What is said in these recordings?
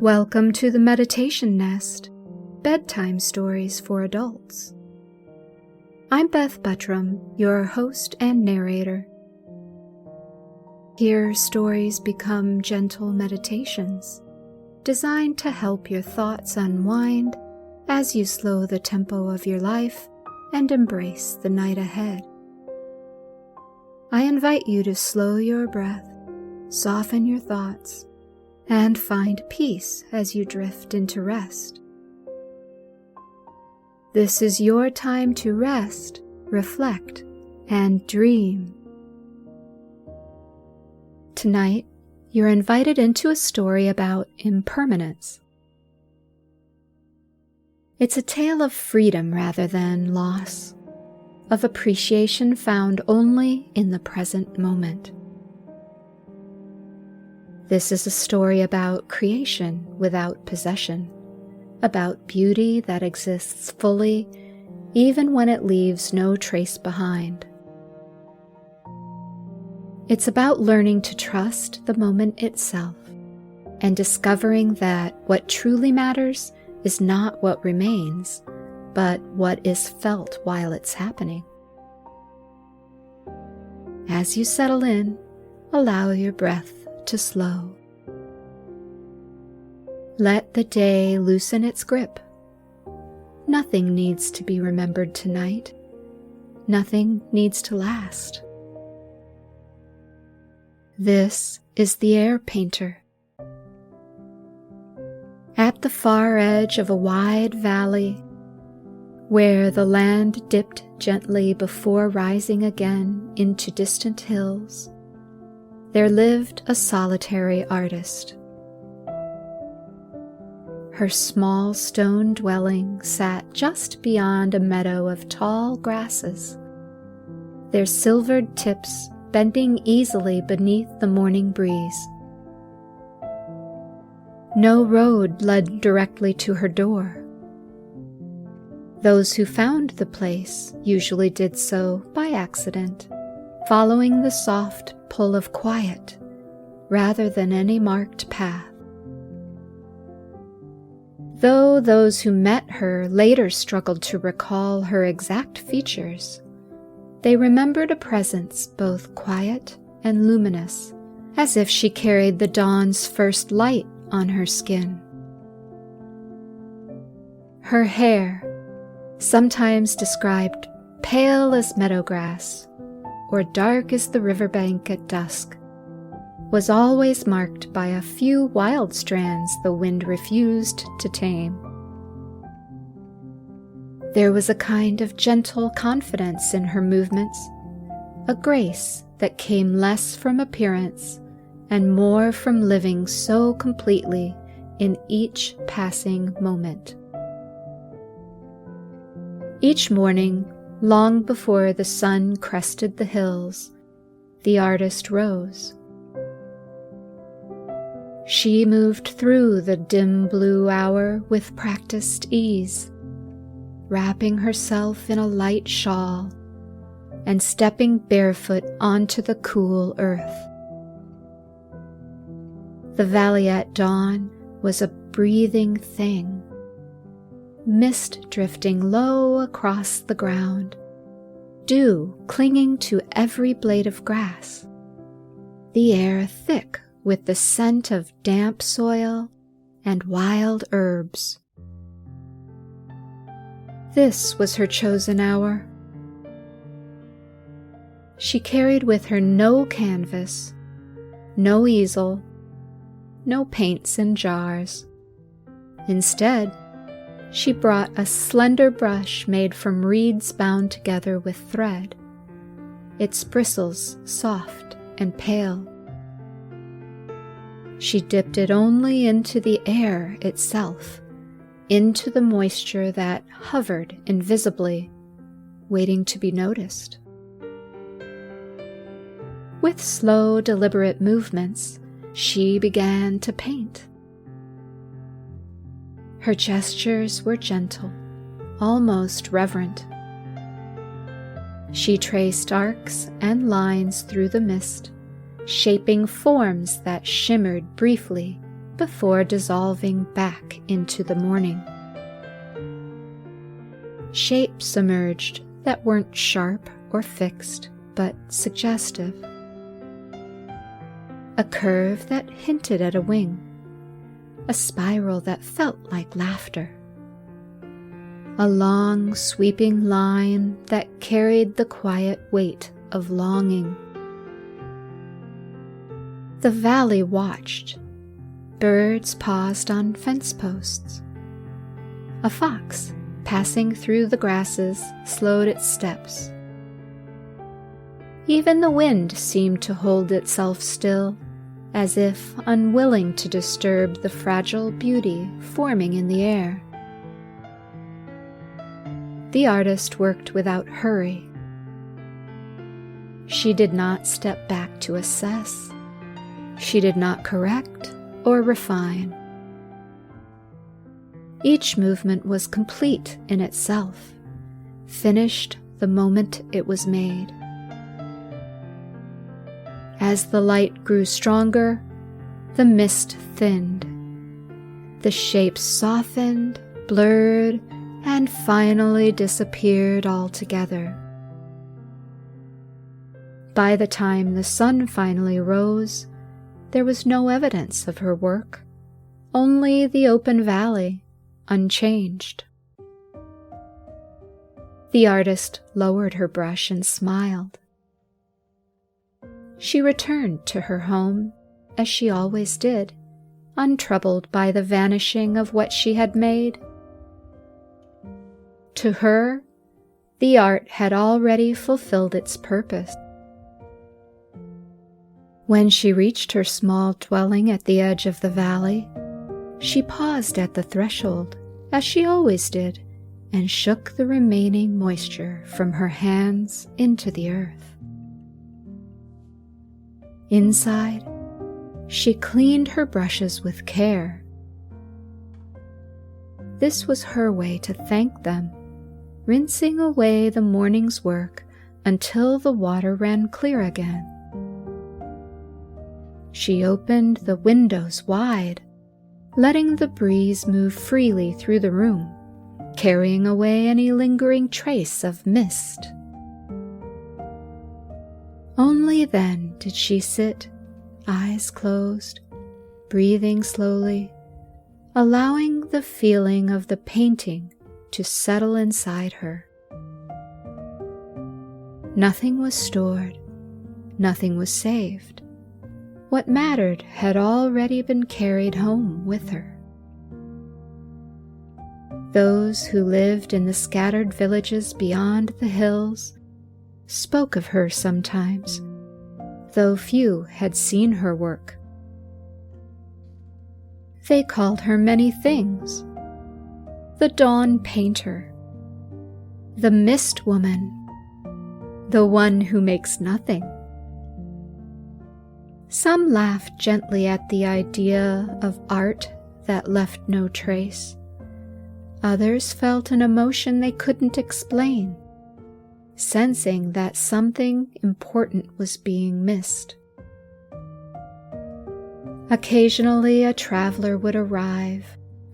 Welcome to the Meditation Nest, Bedtime Stories for Adults. I'm Beth Buttram, your host and narrator. Here, stories become gentle meditations, designed to help your thoughts unwind as you slow the tempo of your life and embrace the night ahead. I invite you to slow your breath, soften your thoughts, and find peace as you drift into rest. This is your time to rest, reflect, and dream. Tonight, you're invited into a story about impermanence. It's a tale of freedom rather than loss, of appreciation found only in the present moment. This is a story about creation without possession, about beauty that exists fully even when it leaves no trace behind. It's about learning to trust the moment itself and discovering that what truly matters is not what remains, but what is felt while it's happening. As you settle in, allow your breath to slow. Let the day loosen its grip. Nothing needs to be remembered tonight. Nothing needs to last. This is the air painter. At the far edge of a wide valley, where the land dipped gently before rising again into distant hills, there lived a solitary artist. Her small stone dwelling sat just beyond a meadow of tall grasses, their silvered tips bending easily beneath the morning breeze. No road led directly to her door. Those who found the place usually did so by accident, following the soft pull of quiet rather than any marked path. Though those who met her later struggled to recall her exact features, they remembered a presence both quiet and luminous, as if she carried the dawn's first light on her skin. Her hair, sometimes described pale as meadowgrass or dark as the riverbank at dusk, was always marked by a few wild strands the wind refused to tame. There was a kind of gentle confidence in her movements, a grace that came less from appearance and more from living so completely in each passing moment. Each morning, long before the sun crested the hills, the artist rose. She moved through the dim blue hour with practiced ease, wrapping herself in a light shawl and stepping barefoot onto the cool earth. The valley at dawn was a breathing thing, mist drifting low across the ground, dew clinging to every blade of grass, the air thick with the scent of damp soil and wild herbs. This was her chosen hour. She carried with her no canvas, no easel, no paints in jars. Instead, she brought a slender brush made from reeds bound together with thread, its bristles soft and pale. She dipped it only into the air itself, into the moisture that hovered invisibly, waiting to be noticed. With slow, deliberate movements, she began to paint. Her gestures were gentle, almost reverent. She traced arcs and lines through the mist, shaping forms that shimmered briefly before dissolving back into the morning. Shapes emerged that weren't sharp or fixed, but suggestive. A curve that hinted at a wing, a spiral that felt like laughter, a long, sweeping line that carried the quiet weight of longing. The valley watched. Birds paused on fence posts. A fox, passing through the grasses, slowed its steps. Even the wind seemed to hold itself still, as if unwilling to disturb the fragile beauty forming in the air. The artist worked without hurry. She did not step back to assess. She did not correct or refine. Each movement was complete in itself, finished the moment it was made. As the light grew stronger, the mist thinned. The shapes softened, blurred, and finally disappeared altogether. By the time the sun finally rose, there was no evidence of her work, only the open valley, unchanged. The artist lowered her brush and smiled. She returned to her home, as she always did, untroubled by the vanishing of what she had made. To her, the art had already fulfilled its purpose. When she reached her small dwelling at the edge of the valley, she paused at the threshold, as she always did, and shook the remaining moisture from her hands into the earth. Inside, she cleaned her brushes with care. This was her way to thank them, rinsing away the morning's work until the water ran clear again. She opened the windows wide, letting the breeze move freely through the room, carrying away any lingering trace of mist. Only then did she sit, eyes closed, breathing slowly, allowing the feeling of the painting to settle inside her. Nothing was stored, nothing was saved. What mattered had already been carried home with her. Those who lived in the scattered villages beyond the hills spoke of her sometimes, though few had seen her work. They called her many things: the dawn painter, the mist woman, the one who makes nothing. Some laughed gently at the idea of art that left no trace. Others felt an emotion they couldn't explain, sensing that something important was being missed. Occasionally, a traveler would arrive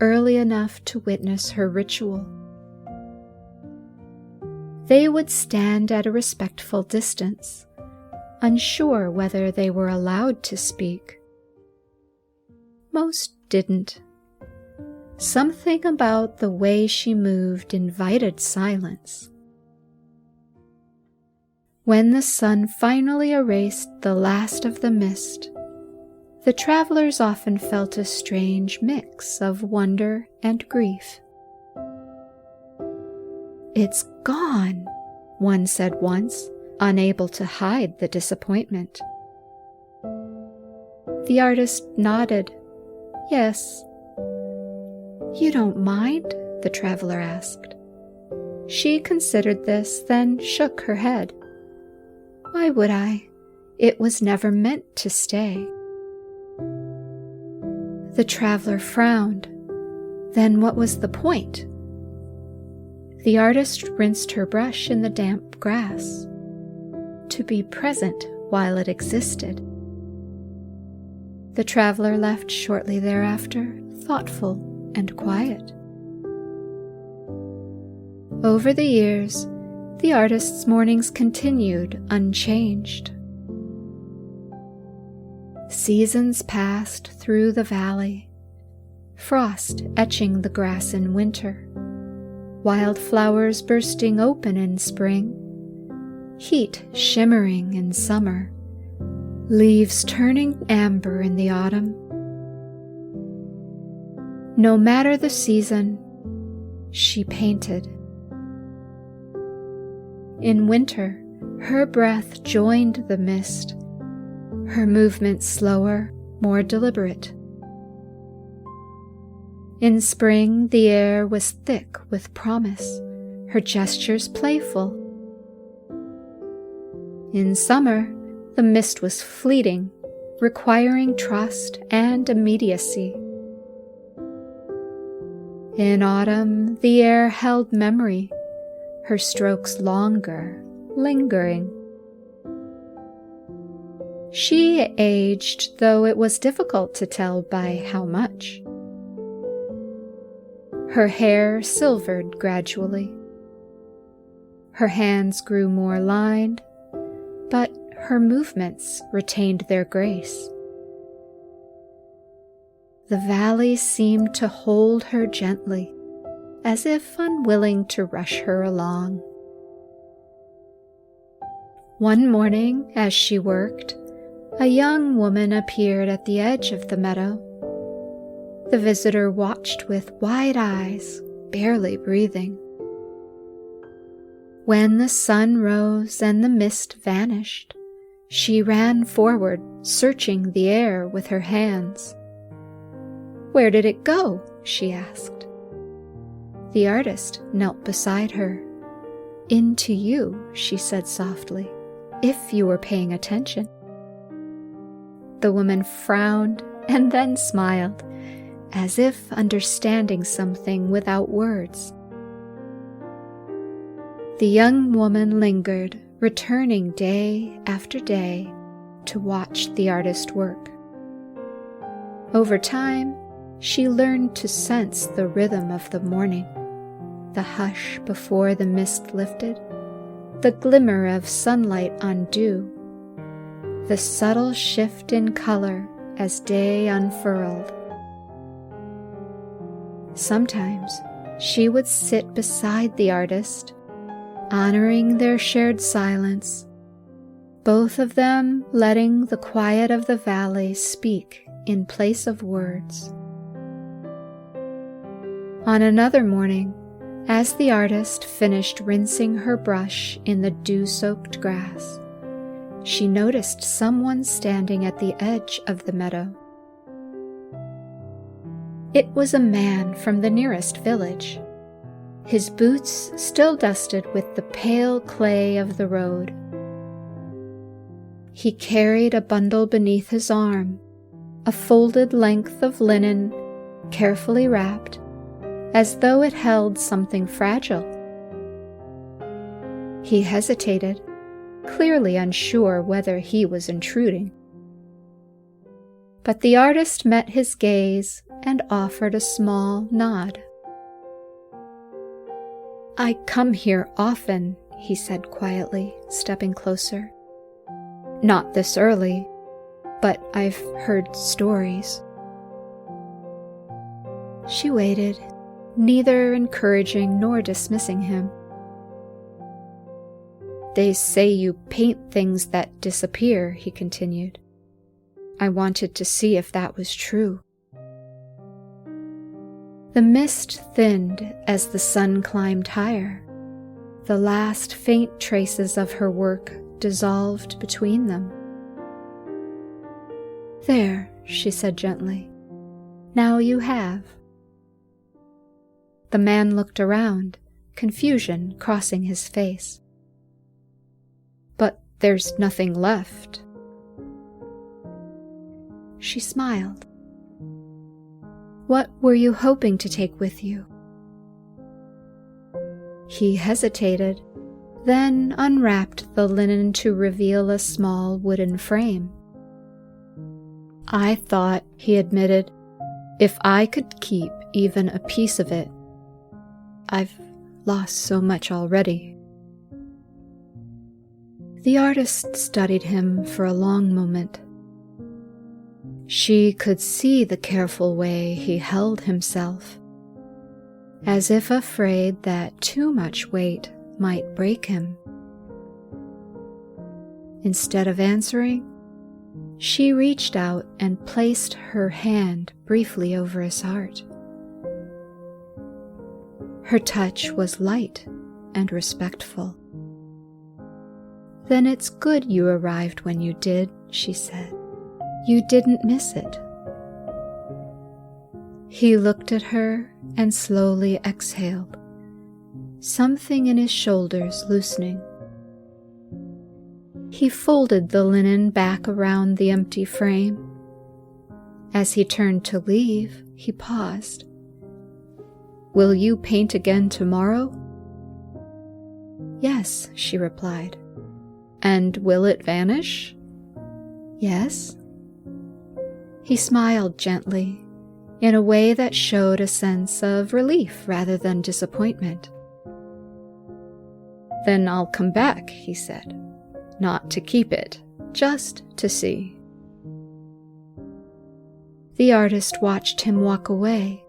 early enough to witness her ritual. They would stand at a respectful distance, unsure whether they were allowed to speak. Most didn't. Something about the way she moved invited silence. When the sun finally erased the last of the mist, the travelers often felt a strange mix of wonder and grief. "It's gone," one said once, unable to hide the disappointment. The artist nodded. "Yes." "You don't mind?" the traveler asked. She considered this, then shook her head. "Why would I? It was never meant to stay." The traveler frowned. Then what was the point? The artist rinsed her brush in the damp grass. To be present while it existed. The traveler left shortly thereafter, thoughtful and quiet. Over the years, the artist's mornings continued unchanged. Seasons passed through the valley, frost etching the grass in winter, wildflowers bursting open in spring, heat shimmering in summer, leaves turning amber in the autumn. No matter the season, she painted. In winter, her breath joined the mist, her movements slower, more deliberate. In spring, the air was thick with promise, her gestures playful. In summer, the mist was fleeting, requiring trust and immediacy. In autumn, the air held memory, her strokes longer, lingering. She aged, though it was difficult to tell by how much. Her hair silvered gradually. Her hands grew more lined, but her movements retained their grace. The valley seemed to hold her gently, as if unwilling to rush her along. One morning, as she worked, a young woman appeared at the edge of the meadow. The visitor watched with wide eyes, barely breathing. When the sun rose and the mist vanished, she ran forward, searching the air with her hands. "Where did it go?" she asked. The artist knelt beside her. "Into you," she said softly, "if you were paying attention." The woman frowned and then smiled, as if understanding something without words. The young woman lingered, returning day after day to watch the artist work. Over time, she learned to sense the rhythm of the morning, the hush before the mist lifted, the glimmer of sunlight on dew, the subtle shift in color as day unfurled. Sometimes she would sit beside the artist, honoring their shared silence, both of them letting the quiet of the valley speak in place of words. On another morning, as the artist finished rinsing her brush in the dew-soaked grass, she noticed someone standing at the edge of the meadow. It was a man from the nearest village, his boots still dusted with the pale clay of the road. He carried a bundle beneath his arm, a folded length of linen, carefully wrapped, as though it held something fragile. He hesitated, clearly unsure whether he was intruding. But the artist met his gaze and offered a small nod. "I come here often," he said quietly, stepping closer. "Not this early, but I've heard stories." She waited, neither encouraging nor dismissing him. "They say you paint things that disappear," he continued. "I wanted to see if that was true." The mist thinned as the sun climbed higher. The last faint traces of her work dissolved between them. "There," she said gently. "Now you have." The man looked around, confusion crossing his face. "But there's nothing left." She smiled. "What were you hoping to take with you?" He hesitated, then unwrapped the linen to reveal a small wooden frame. "I thought," he admitted, "if I could keep even a piece of it. I've lost so much already." The artist studied him for a long moment. She could see the careful way he held himself, as if afraid that too much weight might break him. Instead of answering, she reached out and placed her hand briefly over his heart. Her touch was light and respectful. "Then it's good you arrived when you did," she said. "You didn't miss it." He looked at her and slowly exhaled, something in his shoulders loosening. He folded the linen back around the empty frame. As he turned to leave, he paused. "Will you paint again tomorrow?" "Yes," she replied. "And will it vanish?" "Yes." He smiled gently, in a way that showed a sense of relief rather than disappointment. "Then I'll come back," he said. "Not to keep it, just to see." The artist watched him walk away,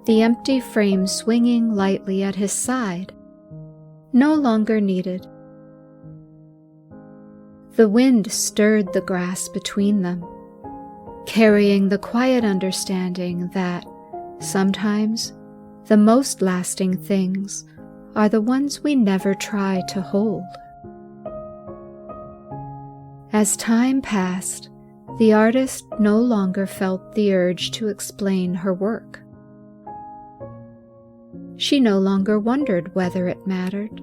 the empty frame swinging lightly at his side, no longer needed. The wind stirred the grass between them, carrying the quiet understanding that sometimes the most lasting things are the ones we never try to hold. As time passed, the artist no longer felt the urge to explain her work. She no longer wondered whether it mattered.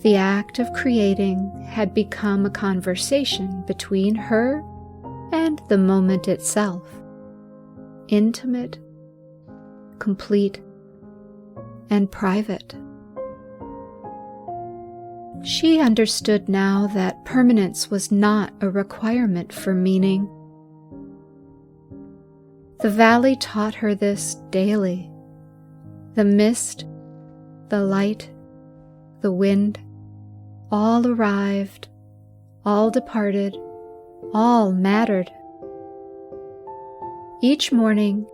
The act of creating had become a conversation between her and the moment itself, intimate, complete, and private. She understood now that permanence was not a requirement for meaning. The valley taught her this daily. The mist, the light, the wind, all arrived, all departed, all mattered. Each morning,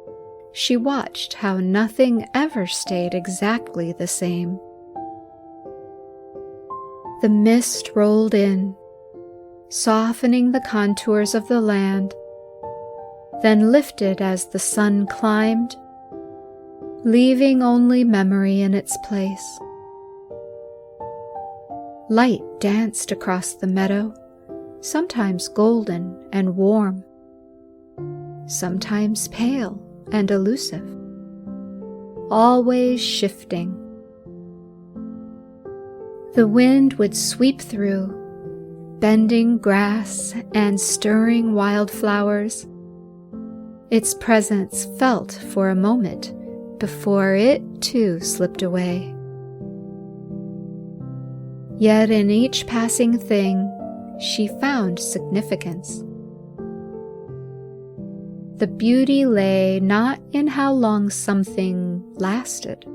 she watched how nothing ever stayed exactly the same. The mist rolled in, softening the contours of the land, then lifted as the sun climbed, leaving only memory in its place. Light danced across the meadow, sometimes golden and warm, sometimes pale and elusive, always shifting. The wind would sweep through, bending grass and stirring wildflowers. Its presence felt for a moment before it too slipped away. Yet in each passing thing, she found significance. The beauty lay not in how long something lasted,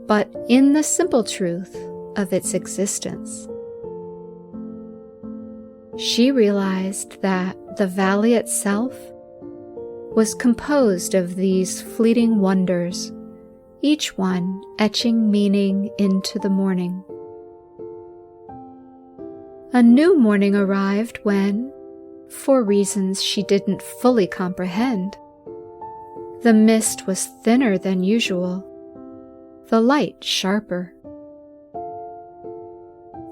but in the simple truth of its existence. She realized that the valley itself was composed of these fleeting wonders, each one etching meaning into the morning. A new morning arrived when, for reasons she didn't fully comprehend, the mist was thinner than usual, the light sharper.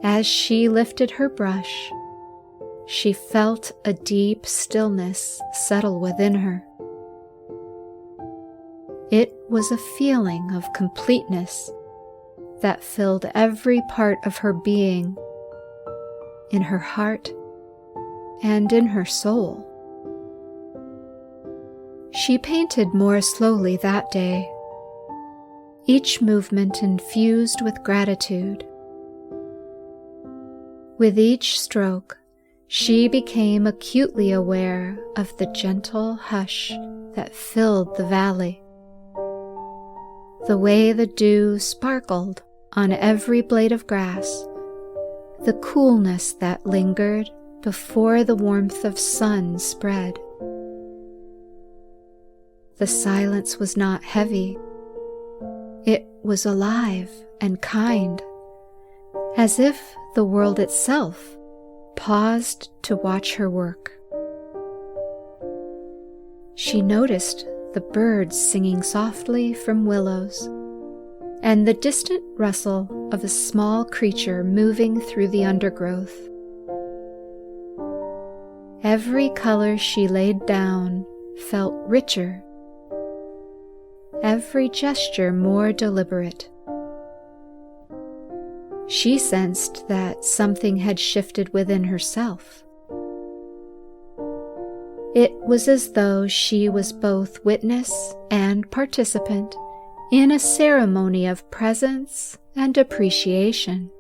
As she lifted her brush, she felt a deep stillness settle within her. It was a feeling of completeness that filled every part of her being, in her heart and in her soul. She painted more slowly that day, each movement infused with gratitude. With each stroke, she became acutely aware of the gentle hush that filled the valley. The way the dew sparkled on every blade of grass, the coolness that lingered before the warmth of sun spread. The silence was not heavy. It was alive and kind, as if the world itself paused to watch her work. She noticed the birds singing softly from willows, and the distant rustle of a small creature moving through the undergrowth. Every color she laid down felt richer, every gesture more deliberate. She sensed that something had shifted within herself. It was as though she was both witness and participant in a ceremony of presence and appreciation.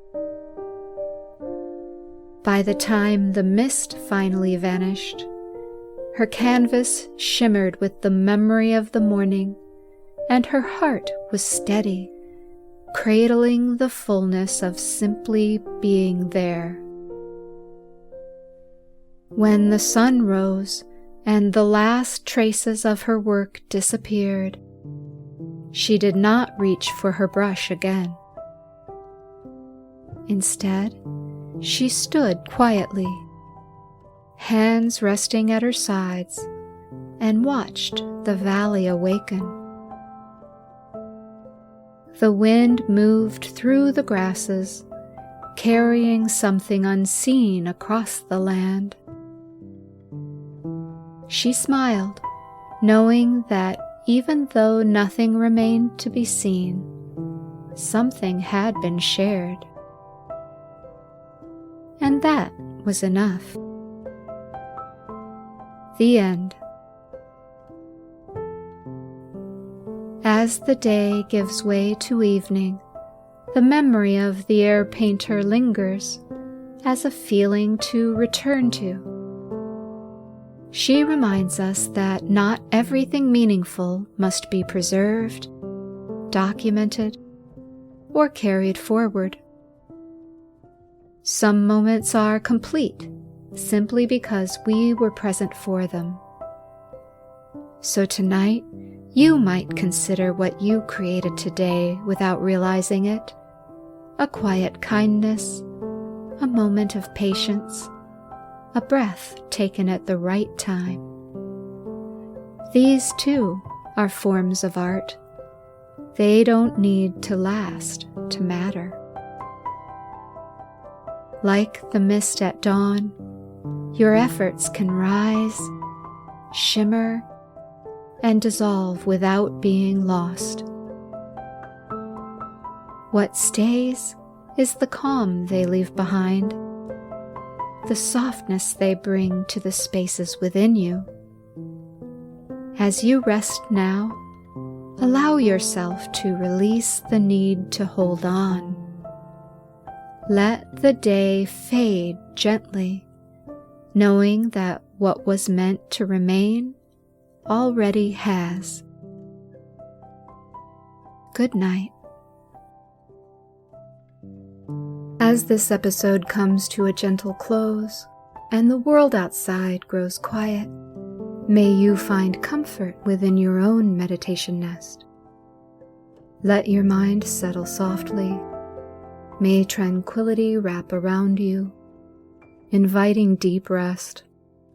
By the time the mist finally vanished, her canvas shimmered with the memory of the morning, and her heart was steady, cradling the fullness of simply being there. When the sun rose and the last traces of her work disappeared, she did not reach for her brush again. Instead, she stood quietly, hands resting at her sides, and watched the valley awaken. The wind moved through the grasses, carrying something unseen across the land. She smiled, knowing that even though nothing remained to be seen, something had been shared. And that was enough. The end. As the day gives way to evening, the memory of the air painter lingers as a feeling to return to. She reminds us that not everything meaningful must be preserved, documented, or carried forward. Some moments are complete simply because we were present for them. So tonight, you might consider what you created today without realizing it: a quiet kindness, a moment of patience, a breath taken at the right time. These too are forms of art. They don't need to last to matter. Like the mist at dawn, your efforts can rise, shimmer, and dissolve without being lost. What stays is the calm they leave behind, the softness they bring to the spaces within you. As you rest now, allow yourself to release the need to hold on. Let the day fade gently, knowing that what was meant to remain already has. Good night. As this episode comes to a gentle close and the world outside grows quiet, may you find comfort within your own meditation nest. Let your mind settle softly. May tranquility wrap around you, inviting deep rest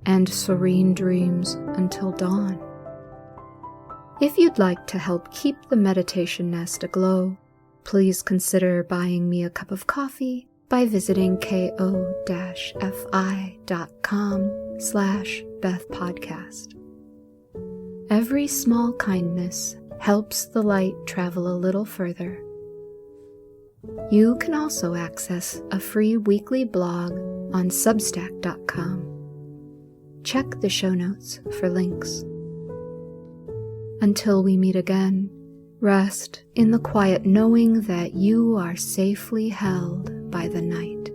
and serene dreams until dawn. If you'd like to help keep the meditation nest aglow, please consider buying me a cup of coffee by visiting ko-fi.com/BethPodcast. Every small kindness helps the light travel a little further. You can also access a free weekly blog on substack.com. Check the show notes for links. Until we meet again, rest in the quiet knowing that you are safely held by the night.